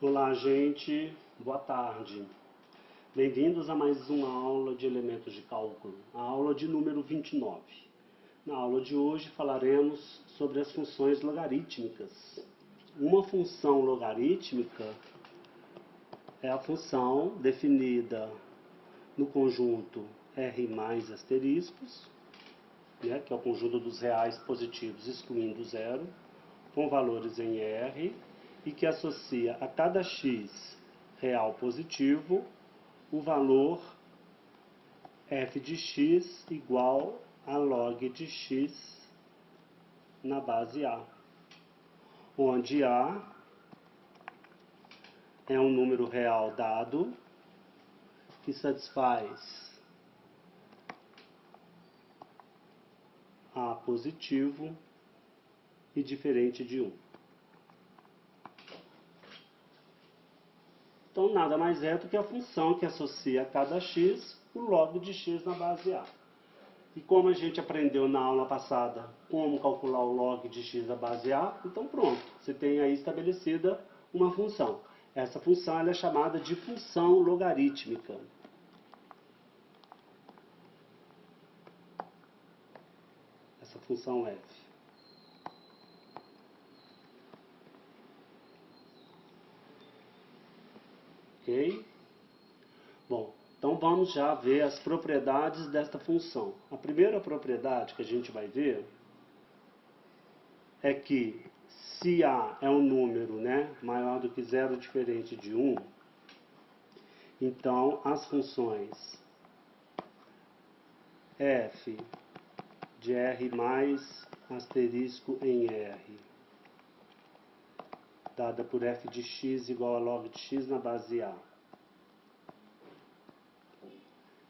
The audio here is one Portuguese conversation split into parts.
Olá, gente. Boa tarde. Bem-vindos a mais uma aula de elementos de cálculo, a aula de número 29. Na aula de hoje falaremos sobre as funções logarítmicas. Uma função logarítmica é a função definida no conjunto R mais asteriscos, que é o conjunto dos reais positivos excluindo zero, com valores em R, e que associa a cada x real positivo o valor f de x igual a log de x na base A, onde A é um número real dado que satisfaz A positivo e diferente de 1. Então, nada mais é do que a função que associa a cada x o log de x na base A. E como a gente aprendeu na aula passada como calcular o log de x na base A, então pronto, você tem aí estabelecida uma função. Essa função ela é chamada de função logarítmica. Essa função f. Ok? Bom, então vamos já ver as propriedades desta função. A primeira propriedade que a gente vai ver é que se A é um número maior do que 0 diferente de 1, então as funções f de R mais asterisco em R, dada por f de x igual a log de x na base A,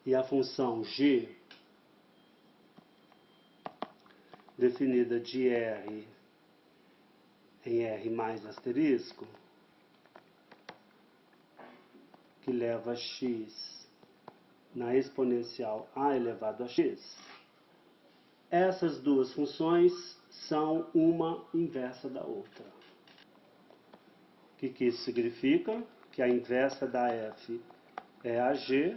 e a função g, definida de R em R mais asterisco, que leva x na exponencial a elevado a x, essas duas funções são uma inversa da outra. O que isso significa? Que a inversa da f é a g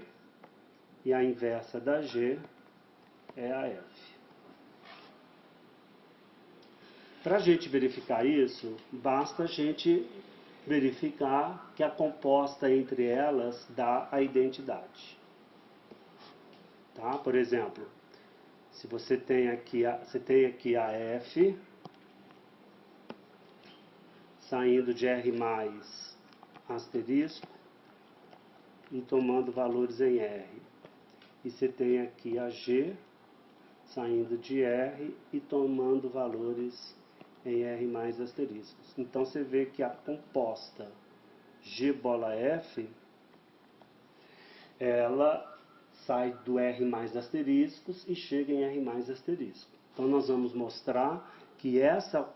e a inversa da g é a f. Para a gente verificar isso, basta a gente verificar que a composta entre elas dá a identidade. Tá? Por exemplo, se você tem aqui a f saindo de R mais asterisco e tomando valores em R. E você tem aqui a g saindo de R e tomando valores em R mais asteriscos. Então você vê que a composta G bola F, ela sai do R mais asteriscos e chega em R mais asterisco. Então nós vamos mostrar que essa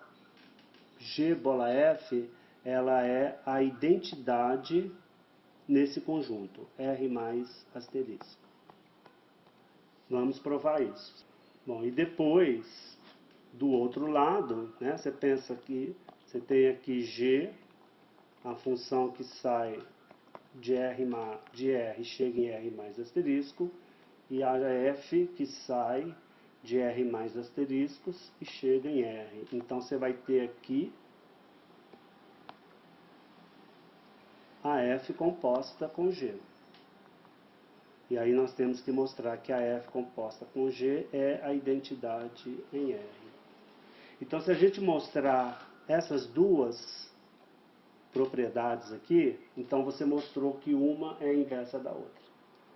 G bola F, ela é a identidade nesse conjunto, R mais asterisco. Vamos provar isso. Bom, e depois, do outro lado, você pensa que você tem aqui G, a função que sai de R chega em R mais asterisco, e a F que sai de R mais asteriscos e chega em R. Então você vai ter aqui a F composta com G. E aí nós temos que mostrar que a F composta com G é a identidade em R. Então, se a gente mostrar essas duas propriedades aqui, então você mostrou que uma é a inversa da outra.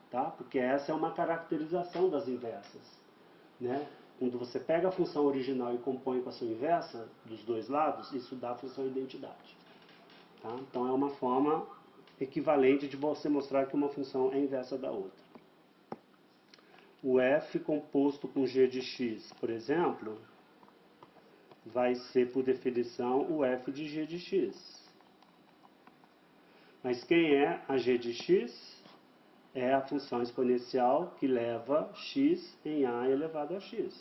Tá? Porque essa é uma caracterização das inversas. Quando você pega a função original e compõe com a sua inversa, dos dois lados, isso dá a função identidade. Tá? Então, é uma forma equivalente de você mostrar que uma função é inversa da outra. O f composto com g de x, por exemplo, vai ser, por definição, o f de g de x. Mas quem é a g de x? É a função exponencial que leva x em a elevado a x.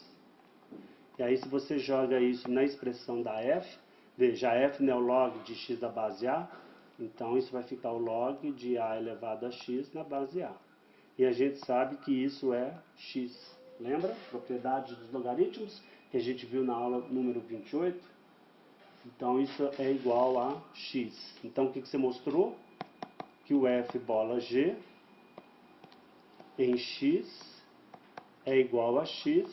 E aí, se você joga isso na expressão da f, veja, a f não é o log de x da base A, Então, isso vai ficar o log de A elevado a x na base A. E a gente sabe que isso é x. Lembra? Propriedade dos logaritmos, que a gente viu na aula número 28. Então, isso é igual a x. Então, o que você mostrou? Que o f bola g em x é igual a x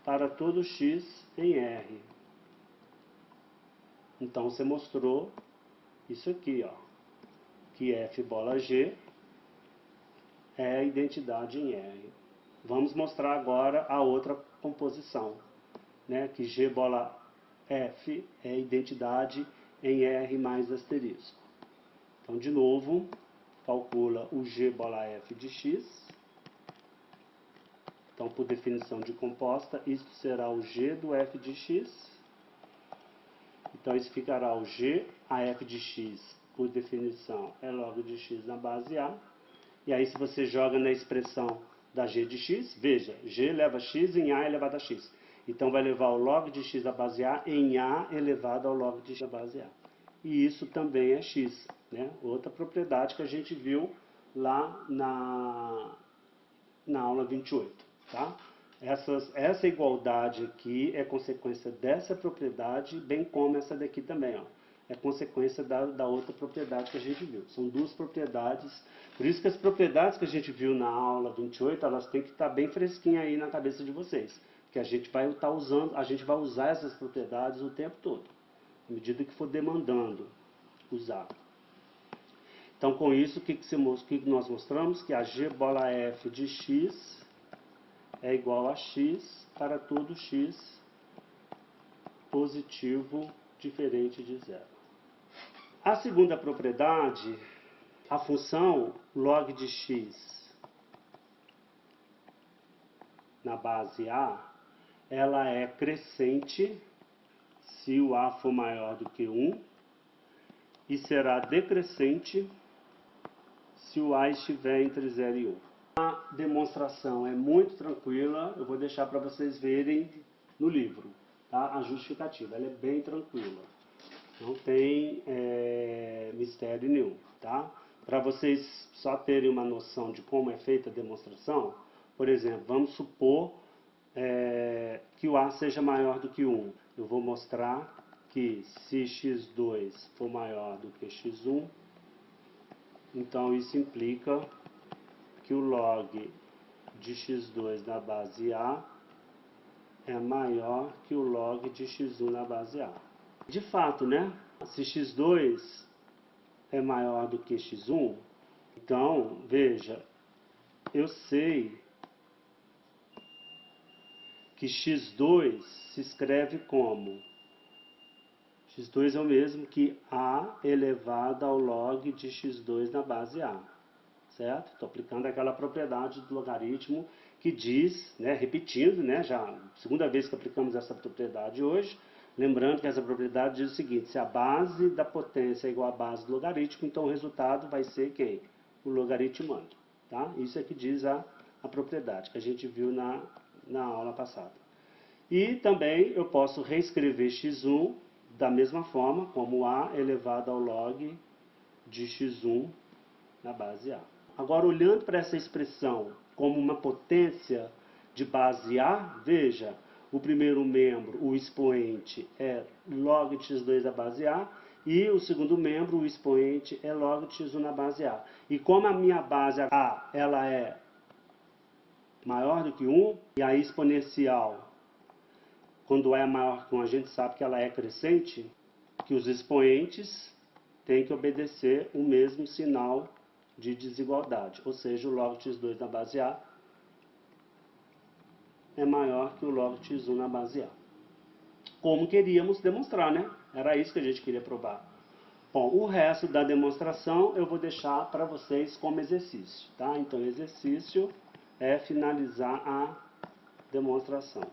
para todo x em R. Então, você mostrou isso aqui, ó, que f bola g é a identidade em R. Vamos mostrar agora a outra composição, né, que g bola f é a identidade em R mais asterisco. Então, de novo, calcula o g bola f de x. Então, por definição de composta, isso será o g do f de x. Então, isso ficará o g, a f de x, por definição, é log de x na base A. E aí, se você joga na expressão da g de x, veja, g leva x em A elevado a x. Então, vai levar o log de x da base A em A elevado ao log de x da base A. E isso também é x, né? Outra propriedade que a gente viu lá na aula 28, tá? Essa igualdade aqui é consequência dessa propriedade, bem como essa daqui também, ó. É consequência da outra propriedade que a gente viu. São duas propriedades, por isso que as propriedades que a gente viu na aula 28, elas têm que estar bem fresquinhas aí na cabeça de vocês. Porque a gente vai usar essas propriedades o tempo todo, à medida que for demandando usar. Então, com isso, o que nós mostramos? Que a g bola f de x é igual a x para todo x positivo diferente de zero. A segunda propriedade, a função log de x na base A, ela é crescente se o A for maior do que 1 e será decrescente se o A estiver entre 0 e 1. A demonstração é muito tranquila, eu vou deixar para vocês verem no livro, tá? A justificativa, ela é bem tranquila, não tem mistério nenhum, tá? Para vocês só terem uma noção de como é feita a demonstração, por exemplo, vamos supor que o A seja maior do que 1. Eu vou mostrar que se x2 for maior do que x1, então isso implica que o log de x2 na base A é maior que o log de x1 na base A. De fato, né? Se x2 é maior do que x1, então, veja, eu sei que x2 se escreve como x2 é o mesmo que A elevado ao log de x2 na base A. Certo? Estou aplicando aquela propriedade do logaritmo que diz, né, repetindo, né, já segunda vez que aplicamos essa propriedade hoje, lembrando que essa propriedade diz o seguinte: se a base da potência é igual à base do logaritmo, então o resultado vai ser quem? O logaritmando. Tá? Isso é que diz a propriedade que a gente viu na aula passada. E também eu posso reescrever x1 da mesma forma, como A elevado ao log de x1 na base A. Agora, olhando para essa expressão como uma potência de base A, veja, o primeiro membro, o expoente, é log de x2 da base A, e o segundo membro, o expoente, é log de x1 na base A. E como a minha base A ela é maior do que 1, e a exponencial, quando é maior que 1, a gente sabe que ela é crescente, que os expoentes têm que obedecer o mesmo sinal de desigualdade, ou seja, o log de x2 na base A é maior que o log de x1 na base A. Como queríamos demonstrar, né? Era isso que a gente queria provar. Bom, o resto da demonstração eu vou deixar para vocês como exercício, tá? Então, o exercício é finalizar a demonstração.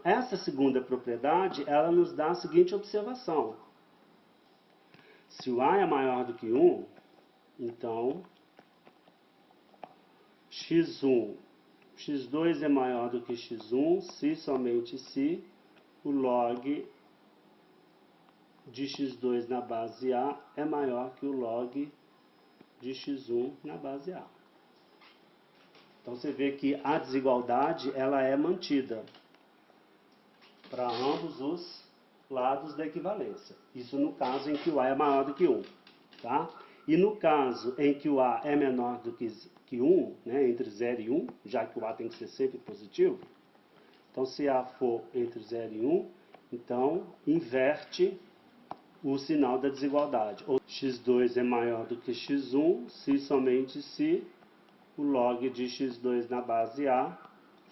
Essa segunda propriedade, ela nos dá a seguinte observação: se o A é maior do que 1, então x2 é maior do que x1 se somente se o log de x2 na base A é maior que o log de x1 na base A. Então você vê que a desigualdade ela é mantida para ambos os lados da equivalência. Isso no caso em que o A é maior do que 1. Tá? E no caso em que o A é menor do que 1, né, entre 0 e 1, já que o A tem que ser sempre positivo, então se A for entre 0 e 1, então inverte o sinal da desigualdade. Ou x2 é maior do que x1, se somente se o log de x2 na base A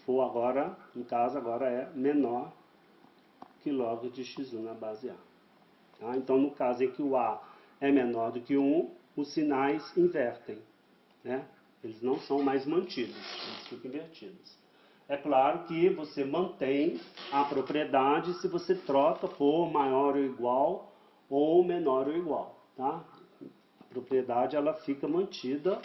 for agora, no caso agora é menor que log de x1 na base A. Tá? Então no caso em que o A é menor do que 1, os sinais invertem. Né? Eles não são mais mantidos, eles ficam invertidos. É claro que você mantém a propriedade se você troca por maior ou igual ou menor ou igual. Tá? A propriedade ela fica mantida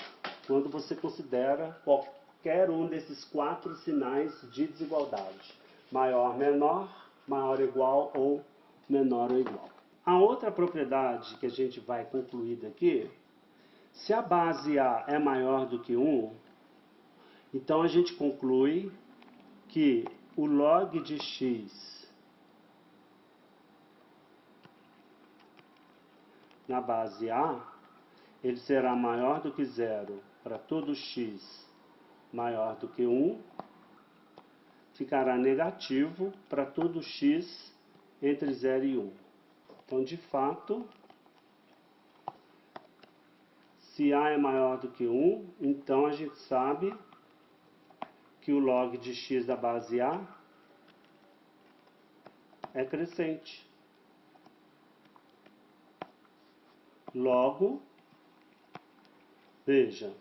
quando você considera qualquer um desses 4 sinais de desigualdade. Maior, menor, maior ou igual ou menor ou igual. A outra propriedade que a gente vai concluir daqui, se a base A é maior do que 1, então a gente conclui que o log de x na base A, ele será maior do que 0 para todo x maior do que 1, ficará negativo para todo x entre 0 e 1. Então, de fato, se A é maior do que 1, então a gente sabe que o log de x da base A é crescente. Logo, veja,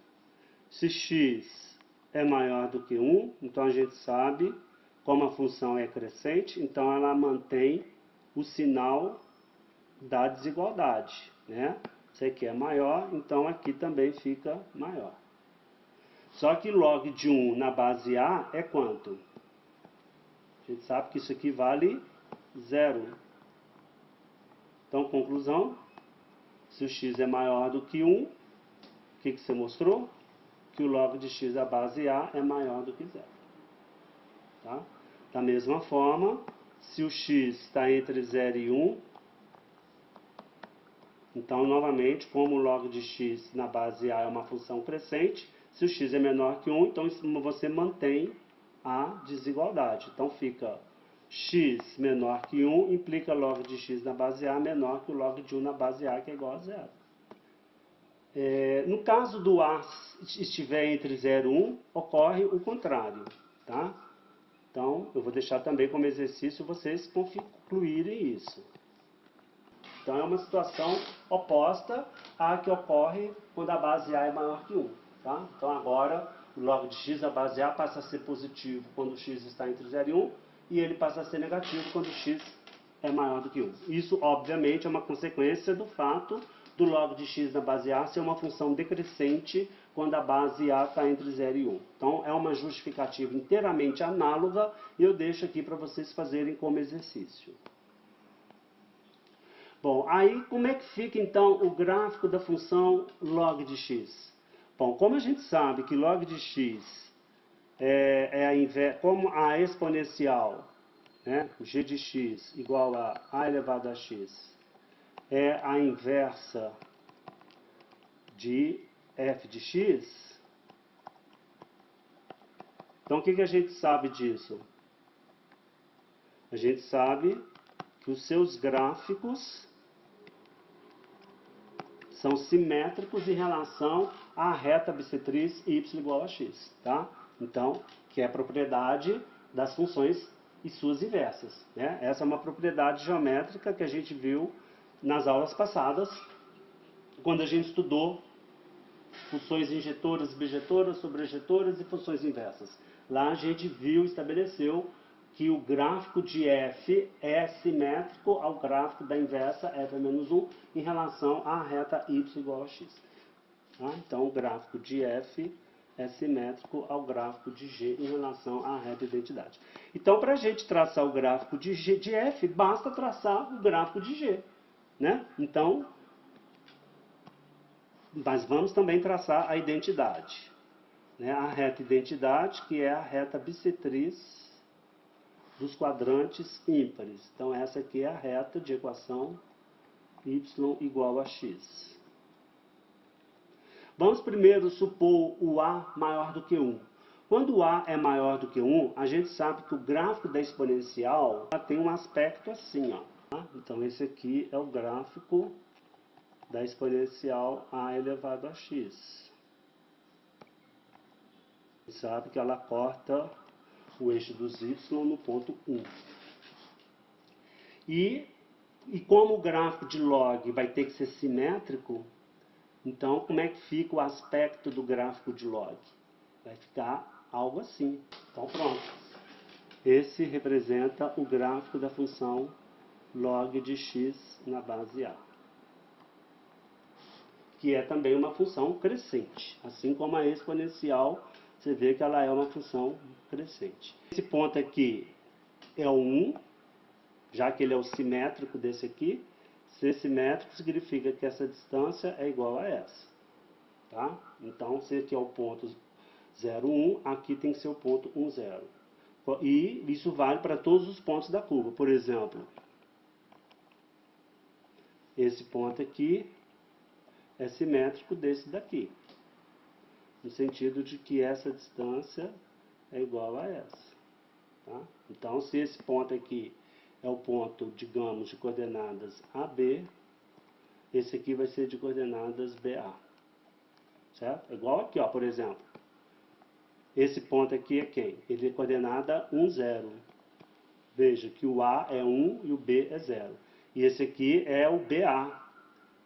se x é maior do que 1, então a gente sabe, como a função é crescente, então ela mantém o sinal da desigualdade. Né? Isso aqui é maior, então aqui também fica maior. Só que log de 1 na base A é quanto? A gente sabe que isso aqui vale 0. Então, conclusão, se o x é maior do que 1, o que você mostrou? Que o log de x da base A é maior do que 0. Tá? Da mesma forma, se o x está entre 0 e 1, então, novamente, como o log de x na base A é uma função crescente, se o x é menor que 1, então você mantém a desigualdade. Então, fica x menor que 1, implica log de x na base A menor que o log de 1 na base A, que é igual a 0. No caso do A estiver entre 0 e 1, ocorre o contrário. Tá? Então, eu vou deixar também como exercício vocês concluírem isso. Então, é uma situação oposta à que ocorre quando a base A é maior que 1. Tá? Então, agora, o log de x da base A passa a ser positivo quando o x está entre 0 e 1, e ele passa a ser negativo quando o x é maior do que 1. Isso, obviamente, é uma consequência do fato do log de x da base A ser uma função decrescente quando a base A está entre 0 e 1. Então, é uma justificativa inteiramente análoga, e eu deixo aqui para vocês fazerem como exercício. Bom, aí como é que fica então o gráfico da função log de x? Bom, como a gente sabe que log de x como a exponencial, né, g de x igual a elevado a x, é a inversa de f de x, então o que a gente sabe disso? A gente sabe que os seus gráficos são simétricos em relação à reta bissetriz y igual a x. Tá? Então, que é a propriedade das funções e suas inversas. Né? Essa é uma propriedade geométrica que a gente viu nas aulas passadas, quando a gente estudou funções injetoras, bijetoras, sobrejetoras e funções inversas. Lá a gente viu, estabeleceu que o gráfico de f é simétrico ao gráfico da inversa f menos 1 em relação à reta y igual a x. Tá? Então, o gráfico de f é simétrico ao gráfico de g em relação à reta identidade. Então, para a gente traçar o gráfico de f, basta traçar o gráfico de g. né? Então, mas vamos também traçar a identidade, né? A reta identidade, que é a reta bissetriz dos quadrantes ímpares. Então, essa aqui é a reta de equação y igual a x. Vamos primeiro supor o A maior do que 1. Quando o A é maior do que 1, a gente sabe que o gráfico da exponencial tem um aspecto assim, ó. Tá? Então, esse aqui é o gráfico da exponencial A elevado a x. A gente sabe que ela corta o eixo dos y no ponto 1. E como o gráfico de log vai ter que ser simétrico, então como é que fica o aspecto do gráfico de log? Vai ficar algo assim. Então pronto. Esse representa o gráfico da função log de x na base A, que é também uma função crescente. Assim como a exponencial, você vê que ela é uma função crescente. Esse ponto aqui é o 1, já que ele é o simétrico desse aqui. Ser simétrico significa que essa distância é igual a essa. Tá? Então, se aqui é o ponto 0, 1, aqui tem que ser o ponto 1, 0. E isso vale para todos os pontos da curva. Por exemplo, esse ponto aqui é simétrico desse daqui, no sentido de que essa distância é igual a essa. Tá? Então, se esse ponto aqui é o ponto, digamos, de coordenadas AB, esse aqui vai ser de coordenadas BA. Certo? Igual aqui, ó, por exemplo. Esse ponto aqui é quem? Ele é coordenada 1, 0. Veja que o A é 1 e o B é 0. E esse aqui é o BA,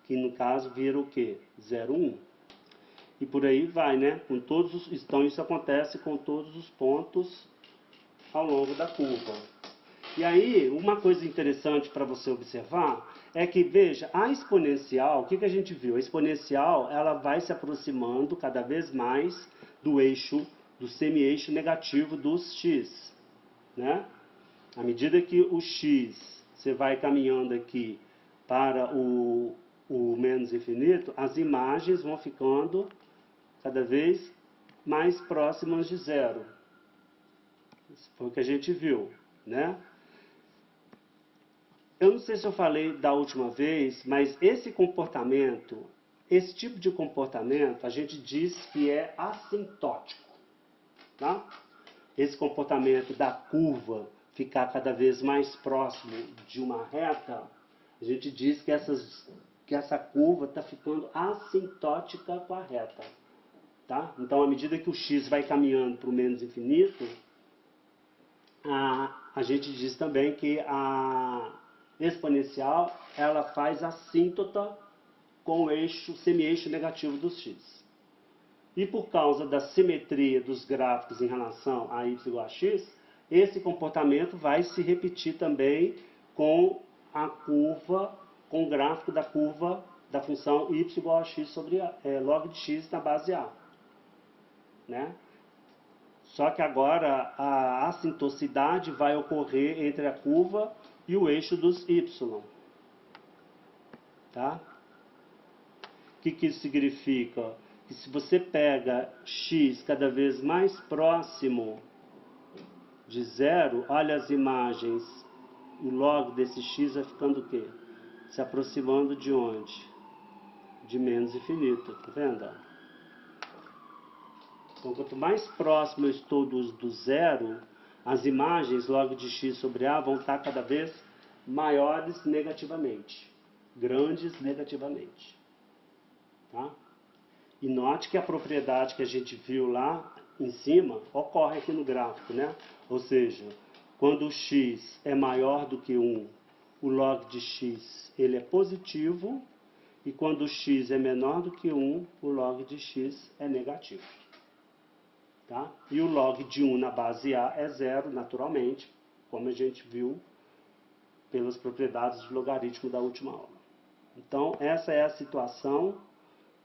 que no caso vira o quê? 0, 1. E por aí vai, né? Com todos os, então isso acontece com todos os pontos ao longo da curva. E aí, uma coisa interessante para você observar é que, veja, a exponencial, o que a gente viu? A exponencial, ela vai se aproximando cada vez mais do eixo, do semi-eixo negativo dos x, né? À medida que o x, você vai caminhando aqui para o menos infinito, as imagens vão ficando cada vez mais próximas de zero. Isso foi o que a gente viu, né? Eu não sei se eu falei da última vez, mas esse comportamento, esse tipo de comportamento, a gente diz que é assintótico. Tá? Esse comportamento da curva ficar cada vez mais próximo de uma reta, a gente diz que essa curva está ficando assintótica com a reta. Tá? Então, à medida que o x vai caminhando para o menos infinito, a gente diz também que a exponencial ela faz assíntota com o eixo, semi-eixo negativo dos x. E por causa da simetria dos gráficos em relação a y igual a x, esse comportamento vai se repetir também com a curva, com o gráfico da curva da função y igual a x sobre log de x na base A. Né? Só que agora a assintosidade vai ocorrer entre a curva e o eixo dos y. Tá? O que isso significa? Que se você pega x cada vez mais próximo de zero, olha as imagens, o log desse x vai ficando o quê? Se aproximando de onde? De menos infinito, tá vendo? Então, quanto mais próximo eu estou do zero, as imagens log de x sobre A vão estar cada vez maiores negativamente, grandes negativamente. Tá? E note que a propriedade que a gente viu lá em cima ocorre aqui no gráfico, né? Ou seja, quando o x é maior do que 1, o log de x ele é positivo, e quando o x é menor do que 1, o log de x é negativo. Tá? E o log de 1 na base A é 0, naturalmente, como a gente viu pelas propriedades de logaritmo da última aula. Então, essa é a situação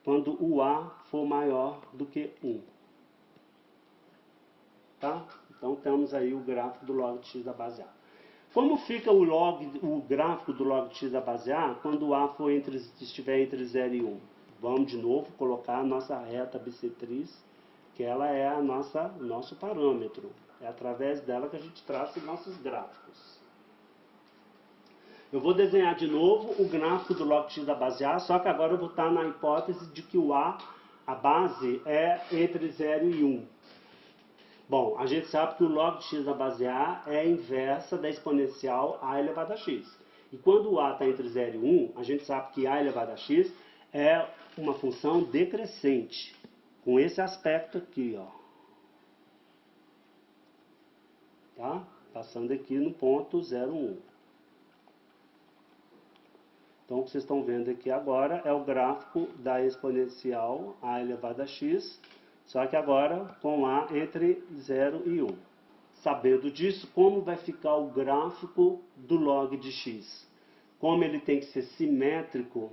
quando o A for maior do que 1. Tá? Então, temos aí o gráfico do log de x da base A. Como fica o gráfico do log de x da base A quando o A estiver entre 0 e 1? Vamos de novo colocar a nossa reta bissetriz, que ela é nosso parâmetro. É através dela que a gente traça os nossos gráficos. Eu vou desenhar de novo o gráfico do log de x da base A, só que agora eu vou estar na hipótese de que a base é entre 0 e 1. Bom, a gente sabe que o log de x da base A é a inversa da exponencial a elevado a x. E quando o A está entre 0 e 1, a gente sabe que A elevado a x é uma função decrescente, com esse aspecto aqui, ó. Tá? Passando aqui no ponto 0,1. Então, o que vocês estão vendo aqui agora é o gráfico da exponencial A elevado a x, só que agora com A entre 0 e 1. Sabendo disso, como vai ficar o gráfico do log de x? Como ele tem que ser simétrico,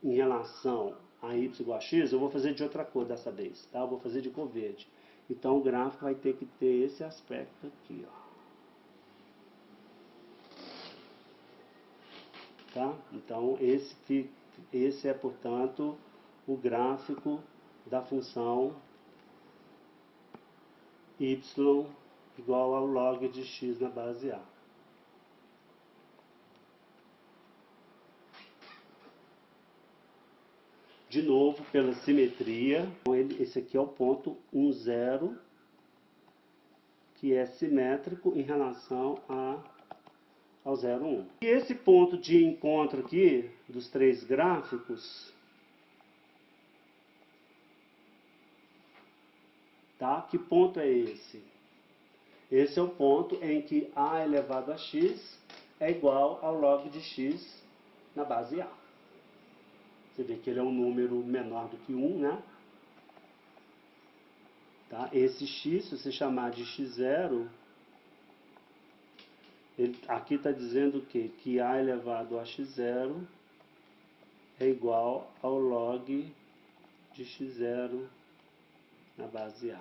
em relação a y igual a x, eu vou fazer de outra cor dessa vez, tá? Eu vou fazer de cor verde. Então, o gráfico vai ter que ter esse aspecto aqui, ó. Tá? Então, esse é, portanto, o gráfico da função y igual ao log de x na base A. De novo, pela simetria, esse aqui é o ponto 1, 0, que é simétrico em relação ao 0, 1. E esse ponto de encontro aqui, dos três gráficos, tá? Que ponto é esse? Esse é o ponto em que A elevado a x é igual ao log de x na base A. Você vê que ele é um número menor do que 1, né? Tá? Esse x, se você chamar de x0, aqui está dizendo o quê? Que A elevado a x0 é igual ao log de x0 na base A.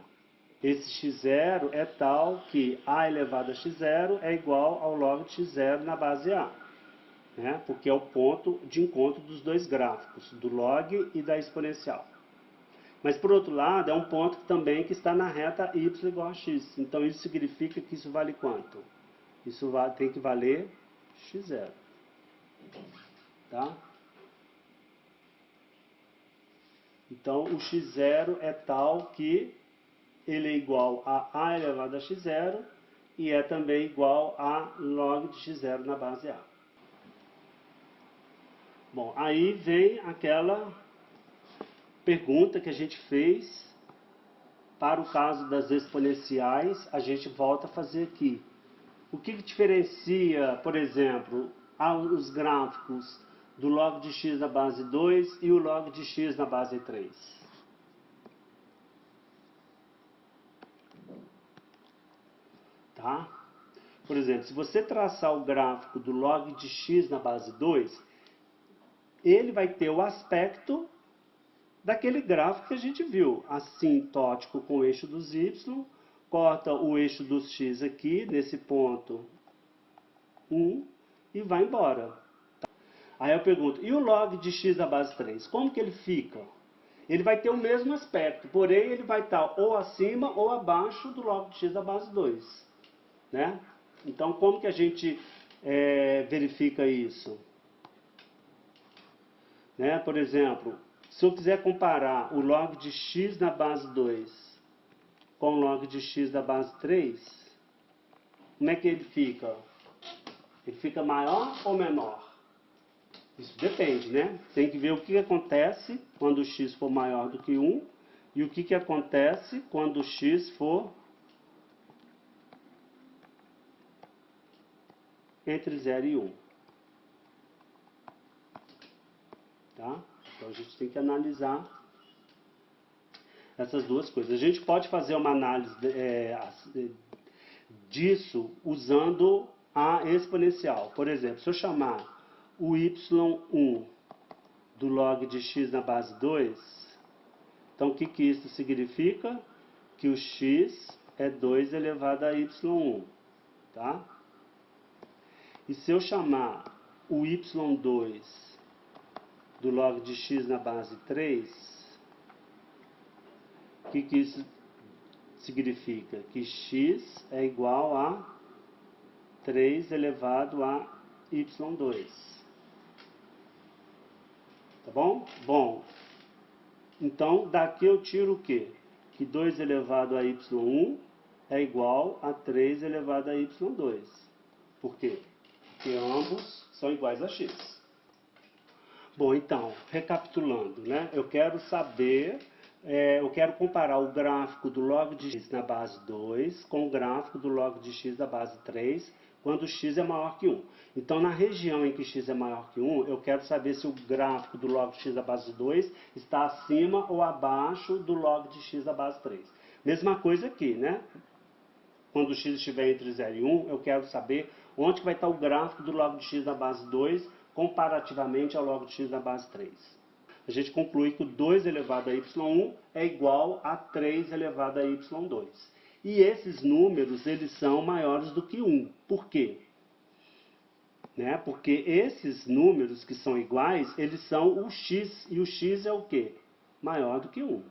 Esse x0 é tal que A elevado a x0 é igual ao log de x0 na base A. Né? Porque é o ponto de encontro dos dois gráficos, do log e da exponencial. Mas, por outro lado, é um ponto também que está na reta y igual a x. Então, isso significa que isso vale quanto? Isso tem que valer x0. Tá? Então, o x0 é tal que ele é igual a elevado a x0 e é também igual a log de x0 na base A. Bom, aí vem aquela pergunta que a gente fez para o caso das exponenciais, a gente volta a fazer aqui. O que diferencia, por exemplo, os gráficos do log de x na base 2 e o log de x na base 3? Tá? Por exemplo, se você traçar o gráfico do log de x na base 2, ele vai ter o aspecto daquele gráfico que a gente viu, assintótico com o eixo dos y, corta o eixo dos x aqui, nesse ponto 1, e vai embora. Aí eu pergunto, e o log de x na base 3? Como que ele fica? Ele vai ter o mesmo aspecto, porém ele vai estar ou acima ou abaixo do log de x da base 2. Né? Então, como que a gente verifica isso? Né? Por exemplo, se eu quiser comparar o log de x na base 2 com o log de x da base 3, como é que ele fica? Ele fica maior ou menor? Isso depende, né? Tem que ver o que acontece quando o x for maior do que 1 e o que acontece quando o x for entre 0 e 1. Tá? Então a gente tem que analisar essas duas coisas. A gente pode fazer uma análise disso usando a exponencial. Por exemplo, se eu chamar o y1 do log de x na base 2, então o que isso significa? Que o x é 2 elevado a y1. Tá? E se eu chamar o y2 do log de x na base 3, o que isso significa? Que x é igual a 3 elevado a y2. Tá bom? Bom, então daqui eu tiro o quê? Que 2 elevado a y1 é igual a 3 elevado a y2. Por quê? Porque ambos são iguais a x. Bom, então, recapitulando, né? Eu quero saber, eu quero comparar o gráfico do log de x na base 2 com o gráfico do log de x na base 3, quando x é maior que 1. Então, na região em que x é maior que 1, eu quero saber se o gráfico do log de x da base 2 está acima ou abaixo do log de x da base 3. Mesma coisa aqui, né? Quando x estiver entre 0 e 1, eu quero saber onde vai estar o gráfico do log de x da base 2 comparativamente ao log de x da base 3. A gente conclui que o 2 elevado a y1 é igual a 3 elevado a y2. E esses números, eles são maiores do que 1. Por quê? Porque esses números que são iguais, eles são o x. E o x é o quê? Maior do que 1.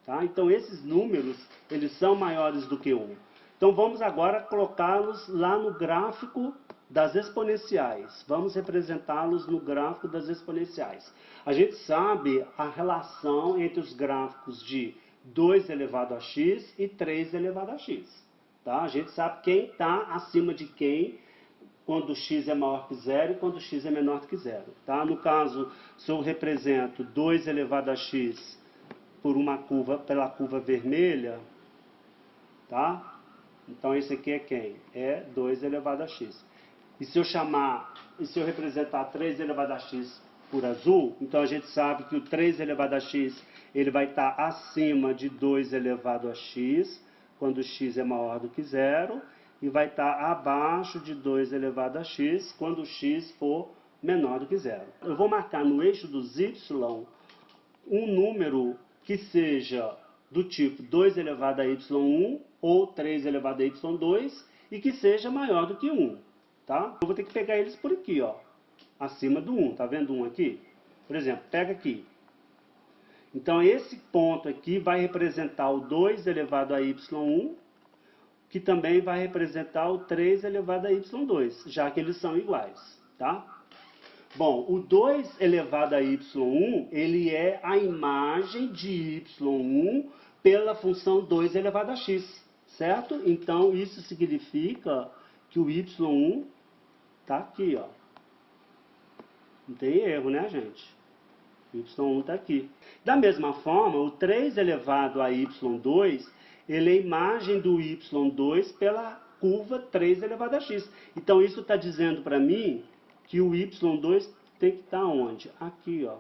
Tá? Então, esses números, eles são maiores do que 1. Então, vamos agora colocá-los lá no gráfico das exponenciais. Vamos representá-los no gráfico das exponenciais. A gente sabe a relação entre os gráficos de 2 elevado a x e 3 elevado a x. Tá? A gente sabe quem está acima de quem quando x é maior que 0 e quando x é menor que 0. Tá? No caso, se eu represento 2 elevado a x por uma curva, pela curva vermelha, tá? Então, esse aqui é quem? É 2 elevado a x. E se eu representar 3 elevado a x por azul, então a gente sabe que o 3 elevado a x, ele vai estar acima de 2 elevado a x, quando x é maior do que 0, e vai estar abaixo de 2 elevado a x, quando x for menor do que 0. Eu vou marcar no eixo dos y um número que seja do tipo 2 elevado a y1 ou 3 elevado a y2 e que seja maior do que 1. Tá? Eu vou ter que pegar eles por aqui, ó, acima do 1. Tá vendo 1 aqui? Por exemplo, pega aqui. Então, esse ponto aqui vai representar o 2 elevado a y1, que também vai representar o 3 elevado a y2, já que eles são iguais. Tá? Bom, o 2 elevado a y1, ele é a imagem de y1 pela função 2 elevado a x, certo? Então, isso significa que o y1 está aqui, ó. Não tem erro, né, gente? O y1 está aqui. Da mesma forma, o 3 elevado a y2, ele é a imagem do y2 pela curva 3 elevado a x. Então, isso está dizendo para mim que o y2 tem que estar onde? Aqui, ó.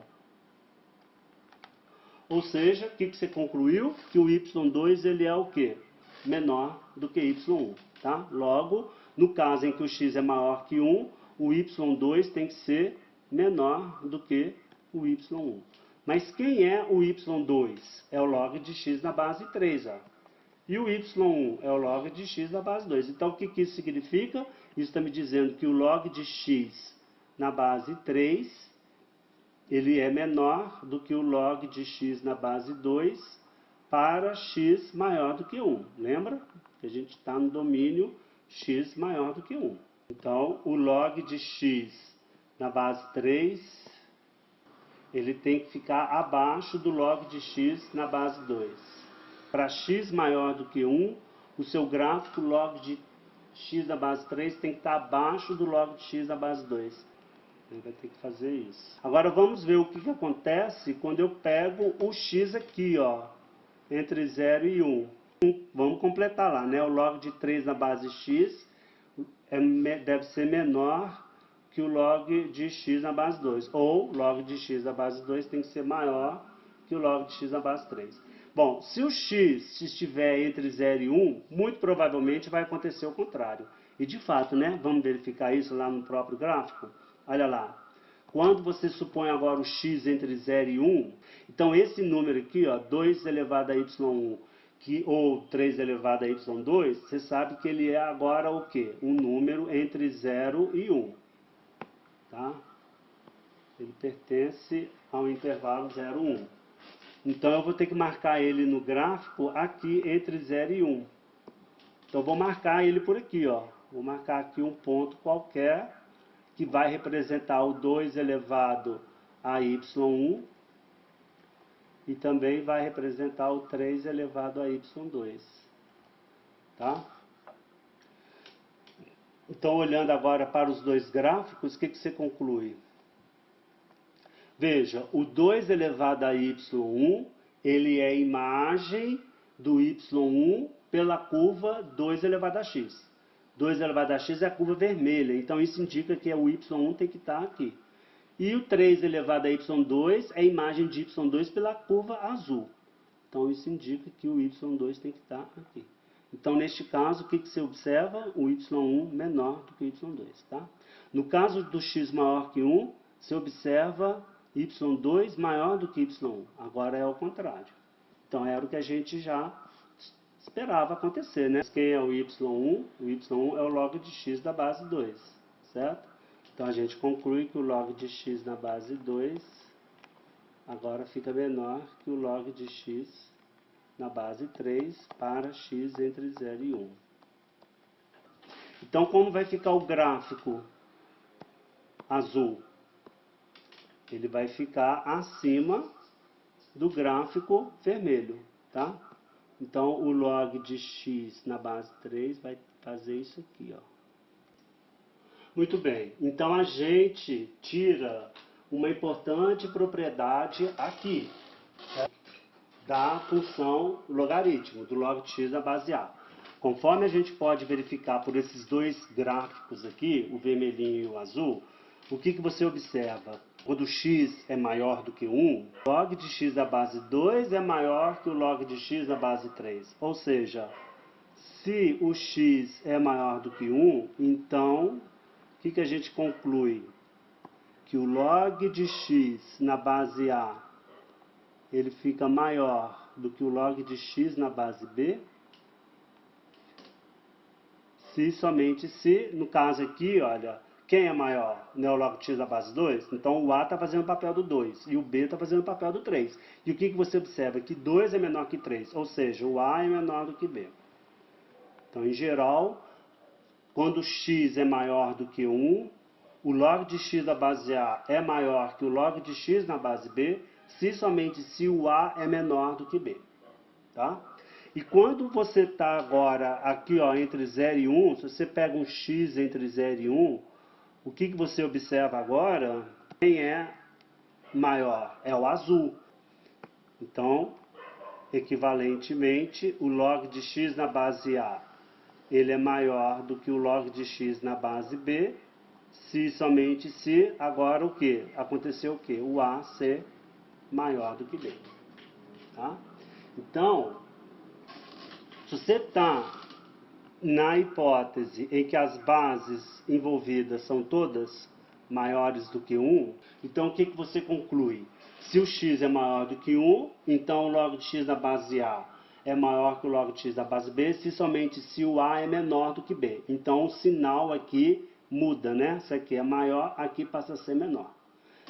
Ou seja, o que você concluiu? Que o y2 ele é o quê? Menor do que y1. Tá? Logo, no caso em que o x é maior que 1, o y2 tem que ser menor do que o y1. Mas quem é o y2? É o log de x na base 3. Ó. E o y1 é o log de x na base 2. Então, o que isso significa? Isso está me dizendo que o log de x na base 3, ele é menor do que o log de x na base 2 para x maior do que 1. Lembra? Que a gente está no domínio x maior do que 1. Então, o log de x na base 3, ele tem que ficar abaixo do log de x na base 2. Para x maior do que 1, o seu gráfico log de x na base 3 tem que estar abaixo do log de x na base 2. Ele vai ter que fazer isso. Agora vamos ver o que acontece quando eu pego o x aqui, ó, entre 0 e 1. Vamos completar lá, né? O log de 3 na base x deve ser menor que o log de x na base 2. Ou log de x na base 2 tem que ser maior que o log de x na base 3. Bom, se o x estiver entre 0 e 1, muito provavelmente vai acontecer o contrário. E de fato, né? Vamos verificar isso lá no próprio gráfico? Olha lá. Quando você supõe agora o x entre 0 e 1, então esse número aqui, ó, 2 elevado a y1, ou 3 elevado a y2, você sabe que ele é agora o quê? Um número entre 0 e 1. Tá? Ele pertence ao intervalo 0, 1. Então eu vou ter que marcar ele no gráfico aqui entre 0 e 1. Então eu vou marcar ele por aqui, ó. Vou marcar aqui um ponto qualquer que vai representar o 2 elevado a y1 e também vai representar o 3 elevado a y2. Tá? Então, olhando agora para os dois gráficos, o que você conclui? Veja, o 2 elevado a y1, ele é a imagem do y1 pela curva 2 elevado a x. 2 elevado a x é a curva vermelha, então isso indica que o y1 tem que estar aqui. E o 3 elevado a y2 é a imagem de y2 pela curva azul. Então isso indica que o y2 tem que estar aqui. Então neste caso, o que você observa? O y1 menor do que o y2. Tá? No caso do x maior que 1, você observa y2 maior do que y1. Agora é o contrário. Então era o que a gente já esperava acontecer, né? Quem é o y1? O y1 é o log de x da base 2, certo? Então a gente conclui que o log de x na base 2 agora fica menor que o log de x na base 3 para x entre 0 e 1. Então como vai ficar o gráfico azul? Ele vai ficar acima do gráfico vermelho, tá? Então o log de x na base 3 vai fazer isso aqui, ó. Muito bem, então a gente tira uma importante propriedade aqui, da função logaritmo, do log de x na base a. Conforme a gente pode verificar por esses dois gráficos aqui, o vermelhinho e o azul, o que você observa? Quando x é maior do que 1, o log de x na base 2 é maior que o log de x na base 3. Ou seja, se o x é maior do que 1, então o que a gente conclui? Que o log de x na base A ele fica maior do que o log de x na base B, se somente se, no caso aqui, olha, quem é maior? Não é o log de x na base 2? Então o A está fazendo o papel do 2 e o B está fazendo o papel do 3. E o que você observa? Que 2 é menor que 3, ou seja, o A é menor do que B. Então, em geral, quando x é maior do que 1, o log de x da base A é maior que o log de x na base B, se somente se o A é menor do que B. Tá? E quando você está agora aqui, ó, entre 0 e 1, se você pega um x entre 0 e 1, o que você observa agora? Quem é maior? É o azul. Então, equivalentemente, o log de x na base A ele é maior do que o log de x na base B, se somente se, agora o que? Aconteceu o que? O A ser maior do que B. Tá? Então, se você está na hipótese em que as bases envolvidas são todas maiores do que 1, então o que você conclui? Se o x é maior do que 1, então o log de x da base A é maior que o log de x da base B, se somente se o A é menor do que B. Então o sinal aqui muda, né? Isso aqui é maior, aqui passa a ser menor.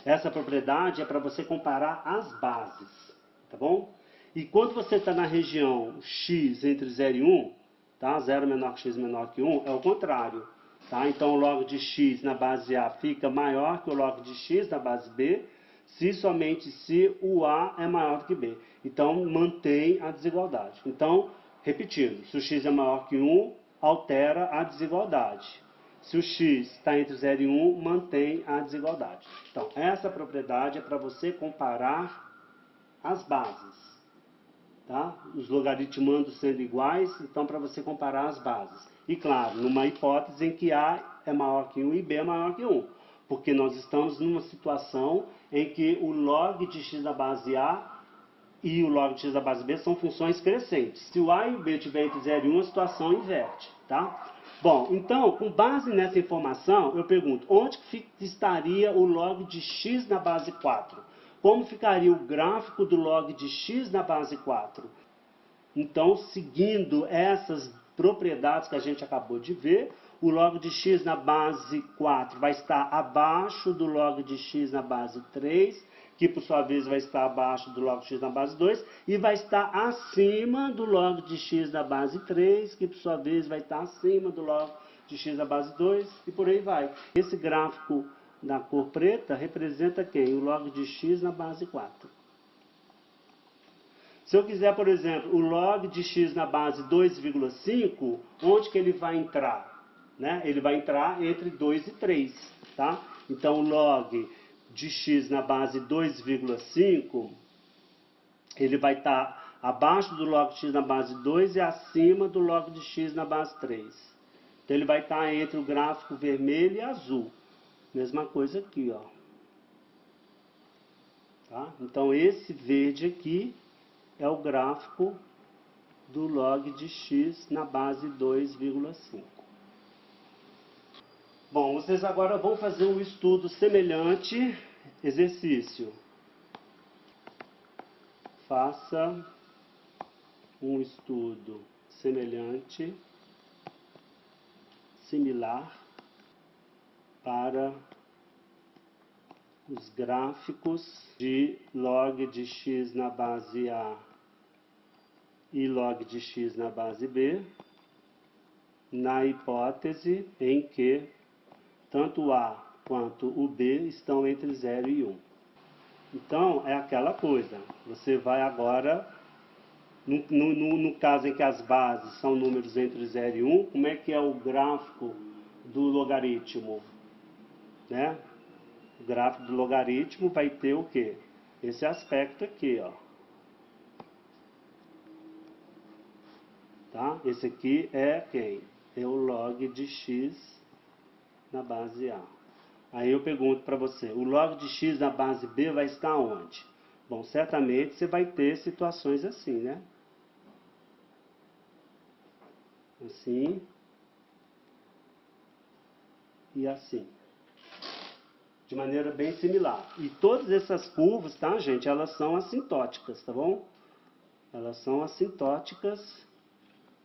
Essa propriedade é para você comparar as bases, tá bom? E quando você está na região x entre 0 e 1, tá? 0 menor que x menor que 1, é o contrário. Tá? Então o log de x na base A fica maior que o log de x na base B, se somente se o A é maior do que B. Então mantém a desigualdade. Então, repetindo, se o x é maior que 1, altera a desigualdade. Se o x está entre 0 e 1, mantém a desigualdade. Então, essa propriedade é para você comparar as bases. Tá? Os logaritmando sendo iguais, então para você comparar as bases. E claro, numa hipótese em que A é maior que 1 e B é maior que 1. Porque nós estamos numa situação em que o log de x da base A e o log de x da base B são funções crescentes. Se o A e o B estiverem entre 0 e 1, a situação inverte. Tá? Bom, então, com base nessa informação, eu pergunto, onde que estaria o log de x na base 4? Como ficaria o gráfico do log de x na base 4? Então, seguindo essas propriedades que a gente acabou de ver, o log de x na base 4 vai estar abaixo do log de x na base 3, que por sua vez vai estar abaixo do log de x na base 2, e vai estar acima do log de x na base 3, que por sua vez vai estar acima do log de x na base 2, e por aí vai. Esse gráfico na cor preta representa quem? O log de x na base 4. Se eu quiser, por exemplo, o log de x na base 2,5, onde que ele vai entrar? Né? Ele vai entrar entre 2 e 3. Tá? Então, o log de x na base 2,5, ele vai estar abaixo do log de x na base 2 e acima do log de x na base 3. Então, ele vai estar entre o gráfico vermelho e azul. Mesma coisa aqui, ó. Tá? Então, esse verde aqui é o gráfico do log de x na base 2,5. Bom, vocês agora vão fazer um estudo semelhante, exercício. Faça um estudo semelhante, similar, para os gráficos de log de x na base A e log de x na base B, na hipótese em que tanto o A quanto o B estão entre 0 e 1. Então, é aquela coisa, você vai agora, no caso em que as bases são números entre 0 e 1, como é que é o gráfico do logaritmo? Né? O gráfico do logaritmo vai ter o quê? Esse aspecto aqui, ó. Tá? Esse aqui é quem? É o log de x na base A. Aí eu pergunto para você, o log de x na base B vai estar onde? Bom, certamente você vai ter situações assim, né? Assim e assim. De maneira bem similar. E todas essas curvas, tá, gente? Elas são assintóticas, tá bom? Elas são assintóticas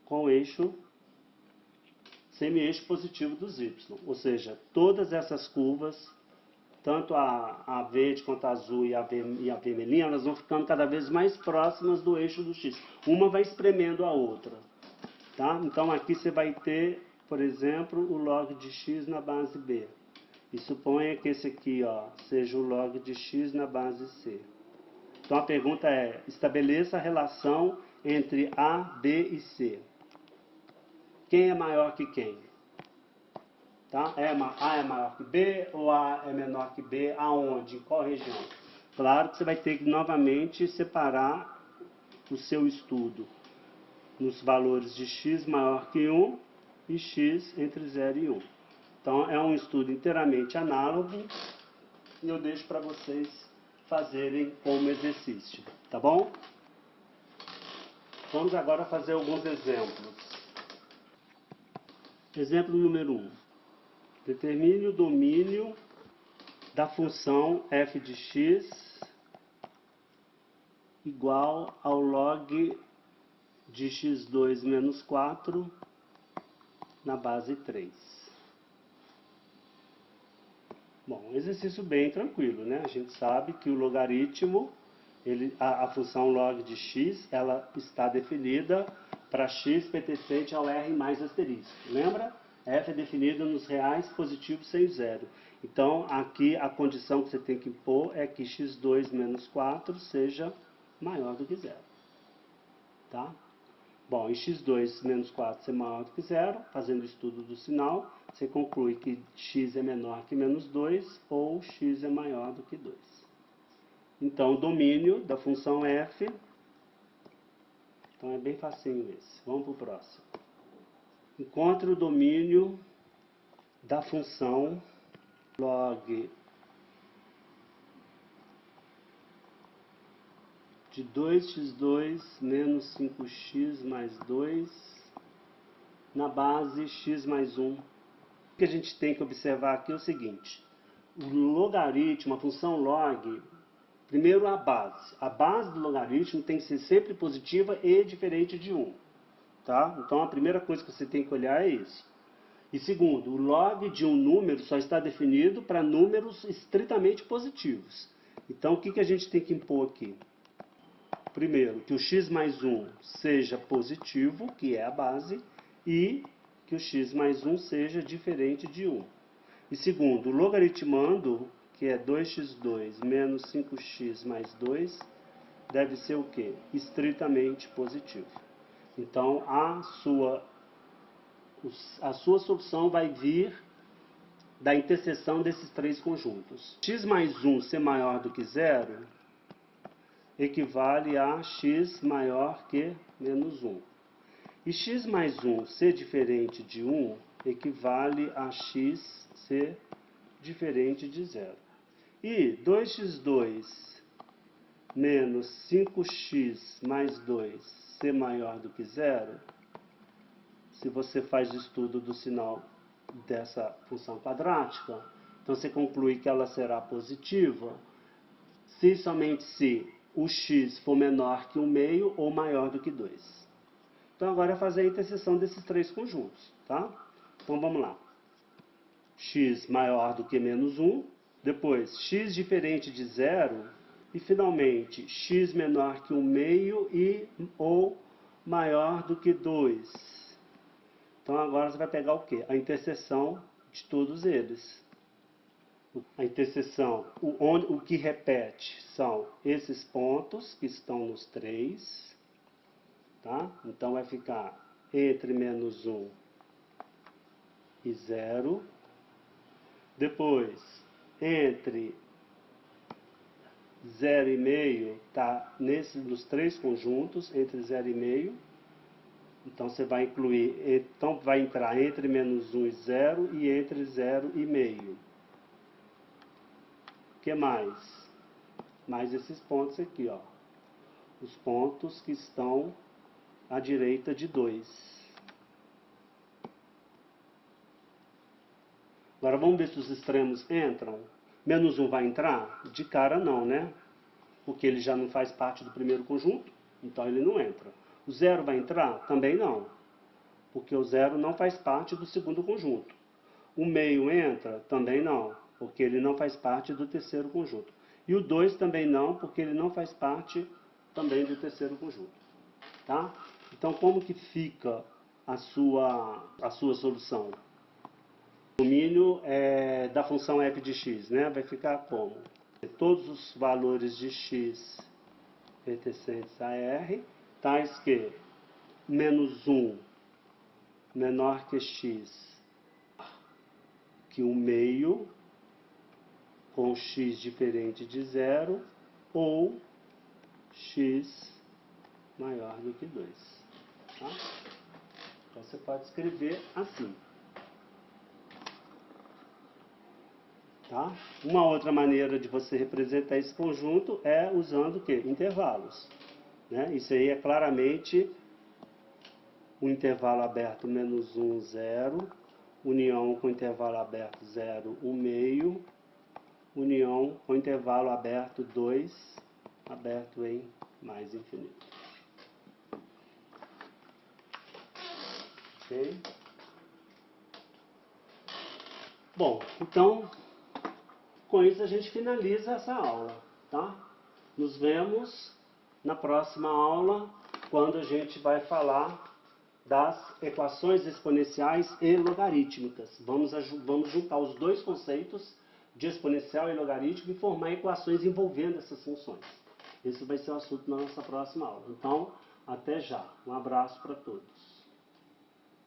com o eixo semi-eixo positivo dos y. Ou seja, todas essas curvas, tanto a verde quanto a azul e a vermelhinha, elas vão ficando cada vez mais próximas do eixo do x. Uma vai espremendo a outra. Tá? Então aqui você vai ter, por exemplo, o log de x na base B. E suponha que esse aqui, ó, seja o log de x na base C. Então a pergunta é, estabeleça a relação entre A, B e C. Quem é maior que quem? Tá? A é maior que B ou A é menor que B? Aonde? Em qual região? Claro que você vai ter que novamente separar o seu estudo nos valores de x maior que 1 e x entre 0 e 1. Então, é um estudo inteiramente análogo e eu deixo para vocês fazerem como exercício, tá bom? Vamos agora fazer alguns exemplos. Exemplo número 1. Determine o domínio da função f de x igual ao log de x2 menos 4 na base 3. Bom, exercício bem tranquilo, né? A gente sabe que o logaritmo, a função log de x, ela está definida para x pertencente ao r mais asterisco. Lembra? F é definida nos reais positivos sem zero. Então, aqui a condição que você tem que pôr é que x2 menos 4 seja maior do que zero. Tá? Bom, e x2 menos 4 ser maior do que zero, fazendo o estudo do sinal, você conclui que x é menor que menos 2 ou x é maior do que 2. Então, o domínio da função f, então é bem facinho esse. Vamos para o próximo. Encontre o domínio da função log de 2x2 menos 5x mais 2 na base x mais 1. O que a gente tem que observar aqui é o seguinte. O logaritmo, a função log, Primeiro, a base. A base do logaritmo tem que ser sempre positiva e diferente de 1. Tá? Então, a primeira coisa que você tem que olhar é isso. E segundo, o log de um número só está definido para números estritamente positivos. Então, o que a gente tem que impor aqui? Primeiro, que o x mais 1 seja positivo, que é a base, e que o x mais 1 seja diferente de 1. E segundo, logaritmando, que é 2x2 menos 5x mais 2, deve ser o quê? Estritamente positivo. Então, a sua solução vai vir da interseção desses três conjuntos. X mais 1 ser maior do que 0 equivale a x maior que menos 1. E x mais 1 ser diferente de 1 equivale a x ser diferente de 0. E 2x2 menos 5x mais 2 ser maior do que 0, se você faz o estudo do sinal dessa função quadrática, então você conclui que ela será positiva se somente se o x for menor que 1/2 ou maior do que 2. Então agora é fazer a interseção desses três conjuntos, tá? Então vamos lá. X maior do que menos 1, depois x diferente de 0 e finalmente x menor que 1/2 e ou maior do que 2. Então agora você vai pegar o quê? A interseção de todos eles. A interseção, o que repete são esses pontos que estão nos 3, tá? Então vai ficar entre menos 1 e 0. Depois, entre 0,5, tá nos três conjuntos, entre 0,5. Então você vai incluir, então vai entrar entre menos 1 e 0 e entre 0,5. O que mais? Mais esses pontos aqui, ó. Os pontos que estão à direita de 2. Agora vamos ver se os extremos entram. Menos 1 vai entrar? De cara não, né? Porque ele já não faz parte do primeiro conjunto, então ele não entra. O 0 vai entrar? Também não, porque o 0 não faz parte do segundo conjunto. O meio entra? Também não, porque ele não faz parte do terceiro conjunto. E o 2 também não, porque ele não faz parte também do terceiro conjunto. Tá? Então, como que fica a sua solução? O domínio da função f de x, né? Vai ficar como? Todos os valores de x pertencentes a R, tais que menos 1 menor que x, que 1/2, com x diferente de 0, ou x maior do que 2. Tá? Então você pode escrever assim. Tá? Uma outra maneira de você representar esse conjunto é usando o quê? Intervalos. Né? Isso aí é claramente o intervalo aberto menos 1, 0, união com intervalo aberto 0, 1/2, união com intervalo aberto 2, aberto em mais infinito. Ok? Bom, então, com isso a gente finaliza essa aula, tá? Nos vemos na próxima aula, quando a gente vai falar das equações exponenciais e logarítmicas. Vamos juntar os dois conceitos de exponencial e logaritmo e formar equações envolvendo essas funções. Esse vai ser o assunto da nossa próxima aula. Então, até já. Um abraço para todos.